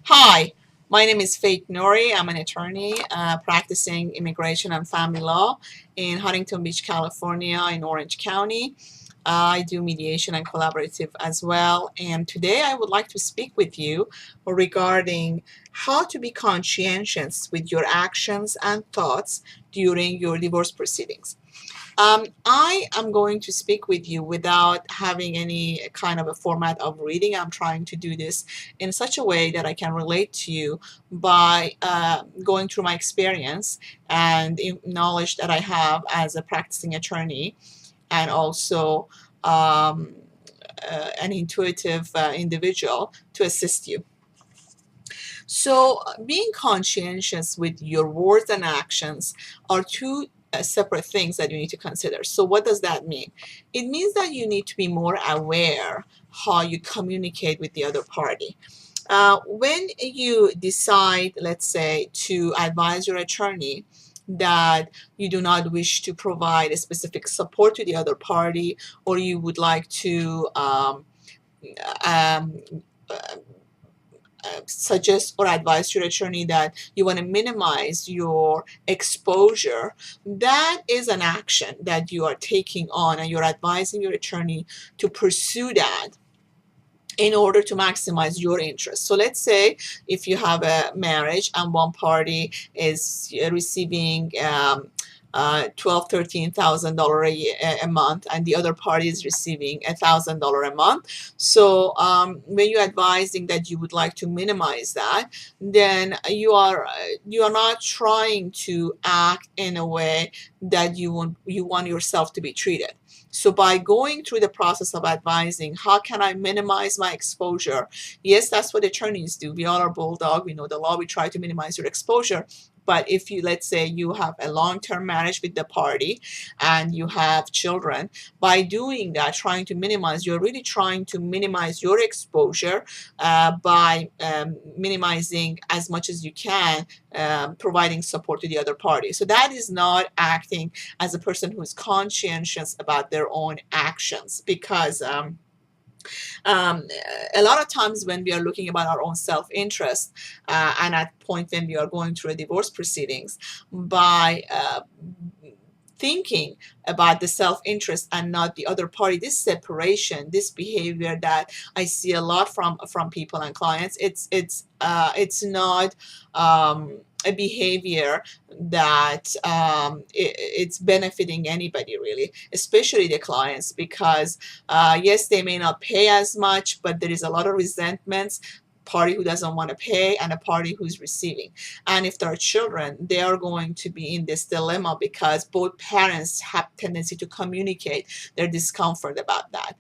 Hi, my name is Faith Nori. I'm an attorney practicing immigration and family law in Huntington Beach, California, in Orange County. I do mediation and collaborative as well. And today I would like to speak with you regarding how to be conscientious with your actions and thoughts during your divorce proceedings. I am going to speak with you without having any kind of a format of reading. I'm trying to do this in such a way that I can relate to you by going through my experience and knowledge that I have as a practicing attorney, and also um, an intuitive individual to assist you. So, being conscientious with your words and actions are two separate things that you need to consider. So, what does that mean? It means that you need to be more aware how you communicate with the other party. When you decide, let's say, to advise your attorney that you do not wish to provide a specific support to the other party, or you would like to um, suggest or advise your attorney that you want to minimize your exposure, that is an action that you are taking on, and you're advising your attorney to pursue that in order to maximize your interest. So let's say if you have a marriage and one party is receiving $13,000 a month, and the other party is receiving $1,000 a month. So when you're advising that you would like to minimize that, then you are not trying to act in a way that you want yourself to be treated. So by going through the process of advising, how can I minimize my exposure? Yes, that's what attorneys do. We all are bulldog. We know the law. We try to minimize your exposure. But if you, let's say you have a long-term marriage with the party and you have children, by doing that, trying to minimize, you're really trying to minimize your exposure by minimizing as much as you can, providing support to the other party. So that is not acting as a person who is conscientious about their own actions, because um, a lot of times when we are looking about our own self-interest, and at point when we are going through a divorce proceedings, by thinking about the self-interest and not the other party, this separation, this behavior that I see a lot from people and clients, it's not a behavior that it's benefiting anybody really, especially the clients, because yes, they may not pay as much, but there is a lot of resentments, party who doesn't want to pay and a party who's receiving. And if there are children, they are going to be in this dilemma because both parents have tendency to communicate their discomfort about that.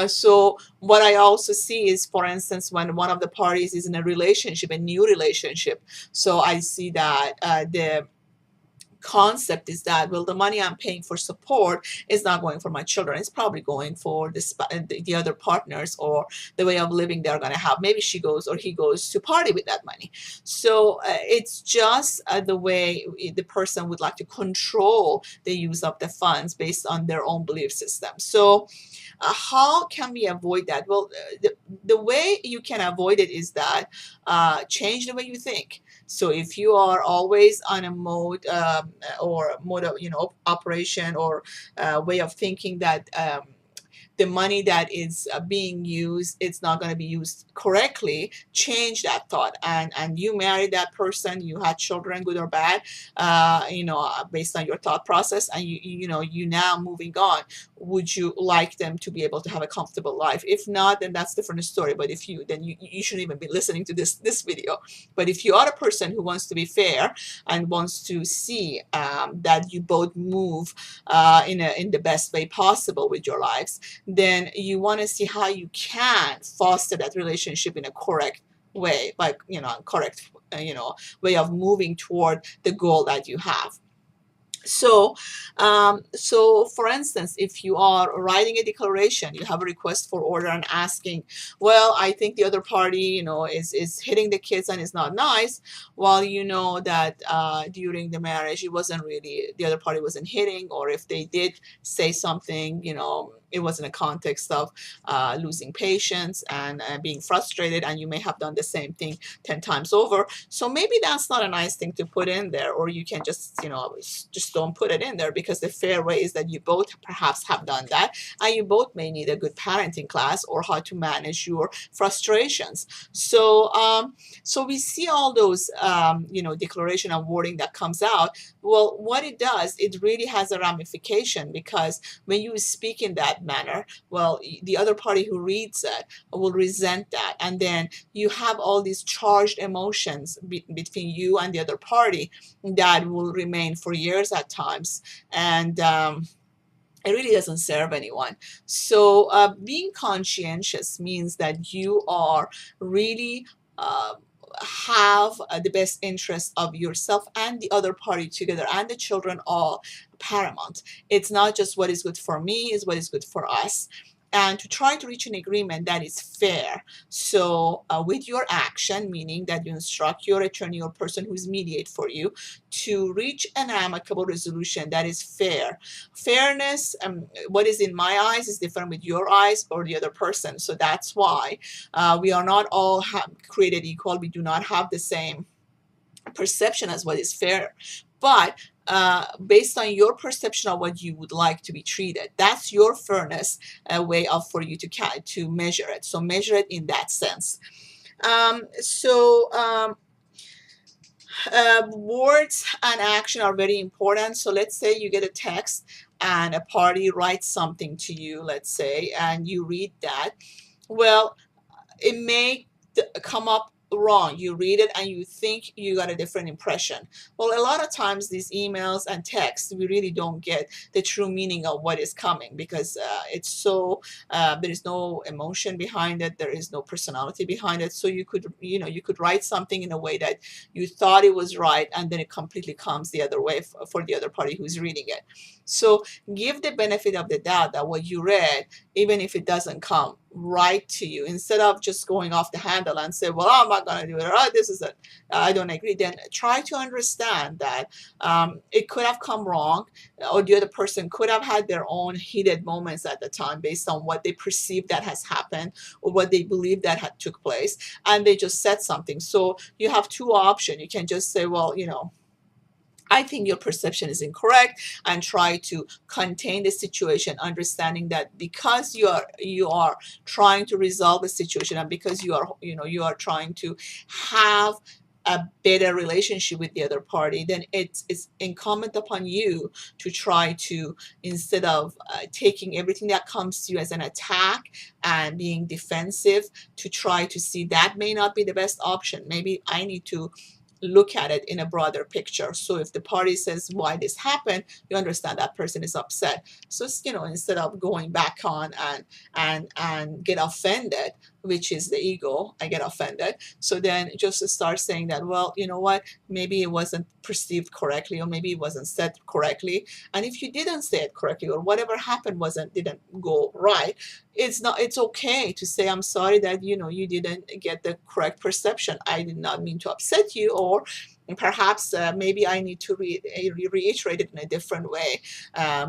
So what I also see is, for instance, when one of the parties is in a relationship, a new relationship, so I see that the concept is that, well, the money I'm paying for support is not going for my children. It's probably going for the other partners, or the way of living they're going to have. Maybe she goes or he goes to party with that money. So it's just the way the person would like to control the use of the funds based on their own belief system. So how can we avoid that? Well, the way you can avoid it is that change the way you think. So if you are always on a mode or mode of operation, or way of thinking that the money that is being used, it's not going to be used correctly, change that thought. And you married that person, you had children, good or bad, based on your thought process, and you now moving on, would you like them to be able to have a comfortable life? If not, then that's a different story. But if you, then you shouldn't even be listening to this video. But if you are a person who wants to be fair and wants to see that you both move in the best way possible with your lives, then you want to see how you can foster that relationship in a correct way, like correct way of moving toward the goal that you have. So for instance, if you are writing a declaration, you have a request for order and asking, well, I think the other party, is hitting the kids and is not nice. Well, you know that during the marriage, it wasn't really, the other party wasn't hitting, or if they did say something, it was in a context of losing patience and being frustrated, and you may have done the same thing 10 times over. So maybe that's not a nice thing to put in there, or you can just, just don't put it in there, because the fair way is that you both perhaps have done that, and you both may need a good parenting class or how to manage your frustrations. So we see all those, declaration and wording that comes out. Well, what it does, it really has a ramification, because when you speak in that manner, well, the other party who reads it will resent that. And then you have all these charged emotions between you and the other party that will remain for years at times. And it really doesn't serve anyone. So being conscientious means that you are really have the best interest of yourself and the other party together, and the children all paramount. It's not just what is good for me, it's what is good for us, and to try to reach an agreement that is fair. So with your action, meaning that you instruct your attorney or person who's mediate for you to reach an amicable resolution that is fair. Fairness, what is in my eyes is different with your eyes or the other person. So that's why we are not all created equal. We do not have the same perception as what is fair. But based on your perception of what you would like to be treated, that's your fairness way of for you to measure it. So measure it in that sense. Words and action are very important. So let's say you get a text and a party writes something to you, let's say, and you read that. Well, it may come up wrong. You read it and you think you got a different impression. Well, a lot of times these emails and texts, we really don't get the true meaning of what is coming, because it's so there is no emotion behind it, there is no personality behind it. So you could write something in a way that you thought it was right, and then it completely comes the other way for the other party who's reading it. So give the benefit of the doubt that what you read, even if it doesn't come right to you, instead of just going off the handle and say, well, I'm not going to do it, or this is it, I don't agree, then try to understand that it could have come wrong, or the other person could have had their own heated moments at the time based on what they perceive that has happened or what they believe that had took place, and they just said something. So you have two options. You can just say, well, I think your perception is incorrect, and try to contain the situation, understanding that because you are trying to resolve the situation, and because you are trying to have a better relationship with the other party, then it's incumbent upon you to try to, instead of taking everything that comes to you as an attack and being defensive, to try to see that may not be the best option. Maybe I need to look at it in a broader picture. So if the party says why this happened, you understand that person is upset. So instead of going back on and get offended, which is the ego, I get offended. So then just start saying that, well, you know what, maybe it wasn't perceived correctly, or maybe it wasn't said correctly. And if you didn't say it correctly, or whatever happened didn't go right, it's okay to say, I'm sorry that you didn't get the correct perception. I did not mean to upset you, or perhaps maybe I need to reiterate it in a different way.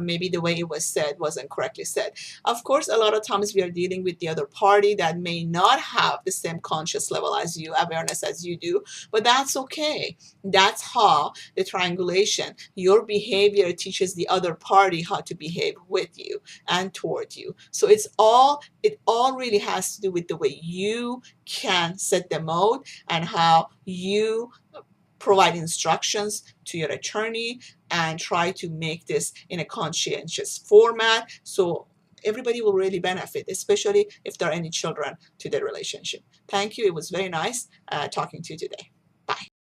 Maybe the way it was said wasn't correctly said. Of course, a lot of times we are dealing with the other party that may not have the same conscious level as you, awareness as you do, but that's okay. That's how the triangulation, your behavior teaches the other party how to behave with you and toward you. So it all really has to do with the way you can set the mode, and how you provide instructions to your attorney, and try to make this in a conscientious format, so everybody will really benefit, especially if there are any children to the relationship. Thank you. It was very nice talking to you today. Bye.